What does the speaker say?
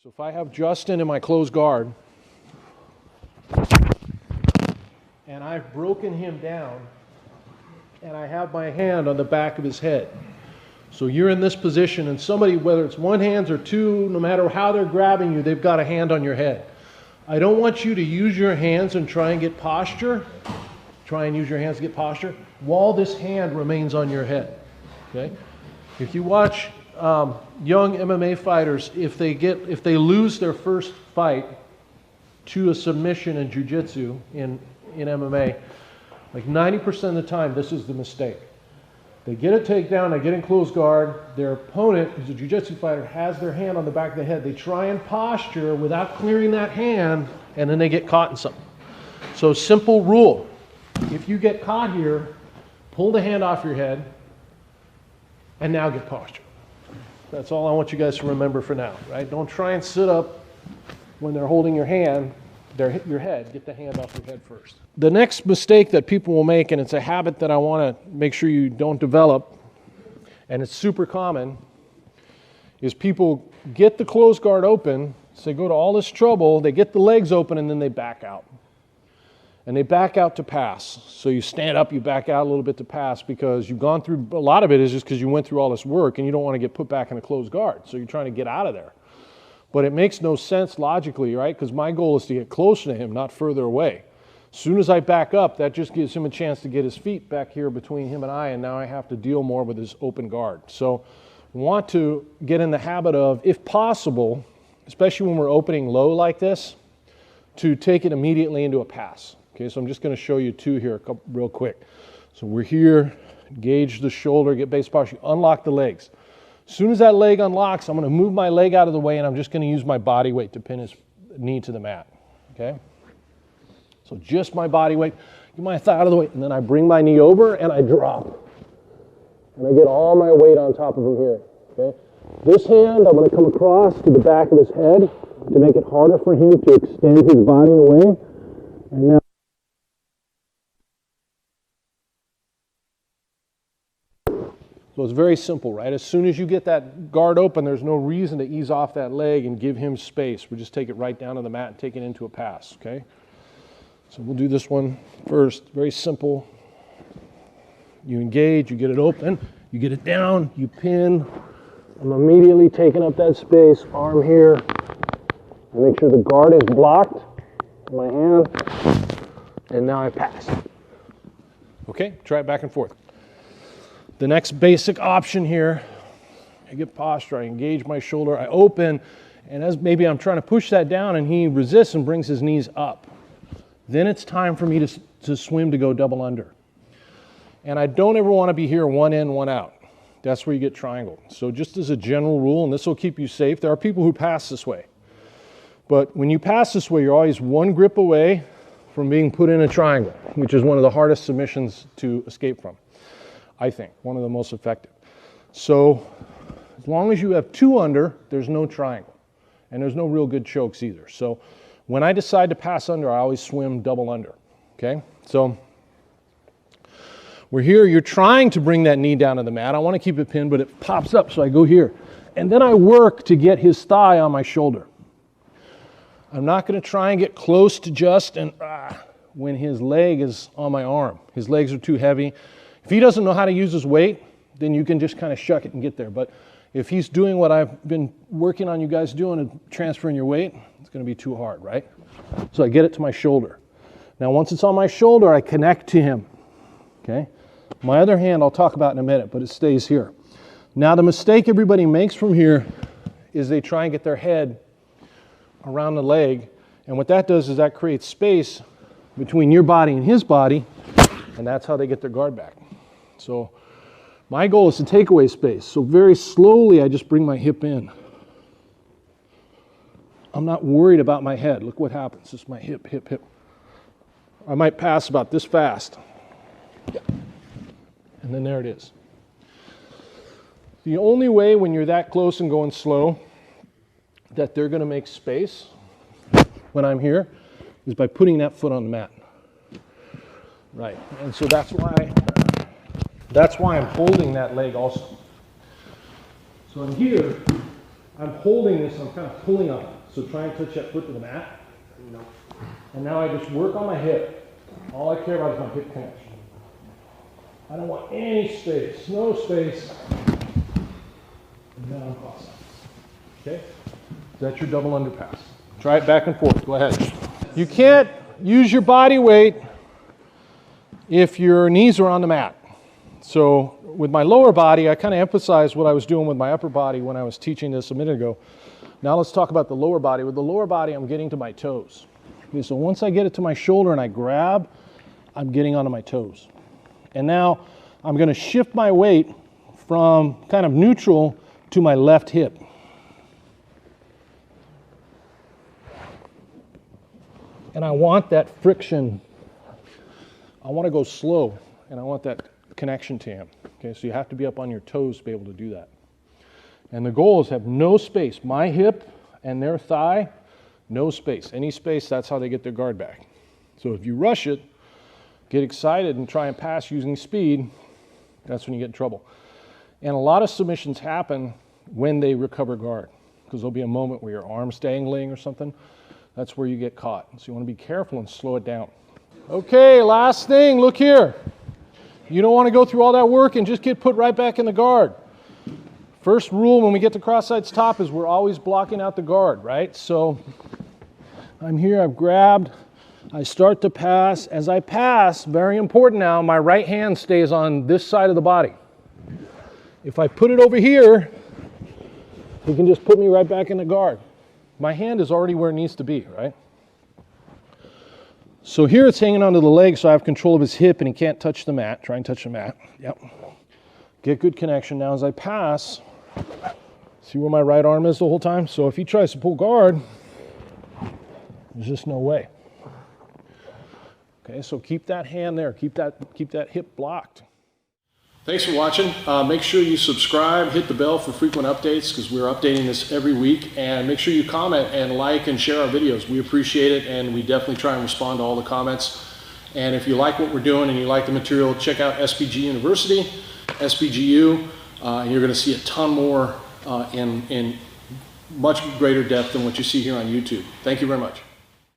So if I have Justin in my closed guard, and I've broken him down, and I have my hand on the back of his head. So you're in this position, and somebody, whether it's one hand or two, no matter how they're grabbing you, they've got a hand on your head. I don't want you to use your hands and try and get posture. Try and use your hands to get posture while this hand remains on your head. Okay? If you watch young MMA fighters, if they lose their first fight to a submission in Jiu-jitsu in MMA, like 90% of the time, this is the mistake. They get a takedown, they get in close guard, their opponent, who's a jiu-jitsu fighter, has their hand on the back of the head. They try and posture without clearing that hand, and then they get caught in something. So simple rule, if you get caught here, pull the hand off your head, and now get posture. That's all I want you guys to remember for now, right? Don't try and sit up when they're holding your hand, your head, get the hand off your head first. The next mistake that people will make, and it's a habit that I want to make sure you don't develop, and it's super common, is people get the closed guard open, so they go to all this trouble, they get the legs open, and then they back out. And they back out to pass. So you stand up, you back out a little bit to pass because you've gone through, a lot of it is just because you went through all this work and you don't want to get put back in a closed guard. So you're trying to get out of there. But it makes no sense logically, right? Because my goal is to get closer to him, not further away. As soon as I back up, that just gives him a chance to get his feet back here between him and now I have to deal more with his open guard. So want to get in the habit of, if possible, especially when we're opening low like this, to take it immediately into a pass. Okay, so I'm just going to show you two here real quick. So we're here, engage the shoulder, get base posture, unlock the legs. As soon as that leg unlocks, I'm going to move my leg out of the way and I'm just going to use my body weight to pin his knee to the mat. Okay? So just my body weight, get my thigh out of the way, and then I bring my knee over and I drop. And I get all my weight on top of him here. Okay? This hand, I'm going to come across to the back of his head to make it harder for him to extend his body away. And now so it's very simple, right? As soon as you get that guard open, there's no reason to ease off that leg and give him space. We just take it right down to the mat and take it into a pass, okay? So we'll do this one first. Very simple. You engage, you get it open, you get it down, you pin. I'm immediately taking up that space, arm here. I make sure the guard is blocked in my hand, and now I pass. Okay, try it back and forth. The next basic option here, I get posture, I engage my shoulder, I open, and as maybe I'm trying to push that down and he resists and brings his knees up. Then it's time for me to swim to go double under. And I don't ever want to be here one in, one out. That's where you get triangled. So just as a general rule, and this will keep you safe, there are people who pass this way. But when you pass this way, you're always one grip away from being put in a triangle, which is one of the hardest submissions to escape from. I think, one of the most effective. So as long as you have two under, there's no triangle. And there's no real good chokes either. So when I decide to pass under, I always swim double under. Okay? So we're here, you're trying to bring that knee down to the mat. I want to keep it pinned, but it pops up, so I go here. And then I work to get his thigh on my shoulder. I'm not going to try and get close to Justin when his leg is on my arm. His legs are too heavy. If he doesn't know how to use his weight, then you can just kind of shuck it and get there. But if he's doing what I've been working on you guys doing and transferring your weight, it's going to be too hard, right? So I get it to my shoulder. Now once it's on my shoulder, I connect to him. Okay? My other hand I'll talk about in a minute, but it stays here. Now the mistake everybody makes from here is they try and get their head around the leg, and what that does is that creates space between your body and his body, and that's how they get their guard back. So my goal is to take away space. So very slowly I just bring my hip in. I'm not worried about my head. Look what happens. This is my hip, hip, hip. I might pass about this fast. And then there it is. The only way when you're that close and going slow that they're going to make space when I'm here is by putting that foot on the mat. Right. And so that's why I'm holding that leg also. So I'm here, I'm holding this, I'm kind of pulling on it. So try and touch that foot to the mat. And now I just work on my hip. All I care about is my hip connection. I don't want any space, no space. And then I'm cross. Okay? That's your double underpass. Try it back and forth. Go ahead. You can't use your body weight if your knees are on the mat. So with my lower body, I kind of emphasized what I was doing with my upper body when I was teaching this a minute ago. Now let's talk about the lower body. With the lower body, I'm getting to my toes. Okay, so once I get it to my shoulder and I grab, I'm getting onto my toes. And now I'm going to shift my weight from kind of neutral to my left hip. And I want that friction. I want to go slow, and I want that connection to him. Okay, so you have to be up on your toes to be able to do that. And the goal is have no space. My hip and their thigh, no space. Any space, that's how they get their guard back. So if you rush it, get excited and try and pass using speed, that's when you get in trouble. And a lot of submissions happen when they recover guard, because there'll be a moment where your arm's dangling or something. That's where you get caught. So you want to be careful and slow it down. Okay, last thing, look here. You don't want to go through all that work and just get put right back in the guard. First rule when we get to cross-sides top is we're always blocking out the guard, right? So I'm here, I've grabbed, I start to pass. As I pass, very important now, my right hand stays on this side of the body. If I put it over here, he can just put me right back in the guard. My hand is already where it needs to be, right? So here it's hanging onto the leg, so I have control of his hip and he can't touch the mat. Try and touch the mat. Yep. Get good connection. Now as I pass, see where my right arm is the whole time? So if he tries to pull guard, there's just no way. Okay, so keep that hand there. Keep that hip blocked. Thanks for watching. Make sure you subscribe, hit the bell for frequent updates because we're updating this every week, and make sure you comment and like and share our videos. We appreciate it, and we definitely try and respond to all the comments. And if you like what we're doing and you like the material, check out SBG University, SBGU, and you're going to see a ton more in much greater depth than what you see here on YouTube. Thank you very much.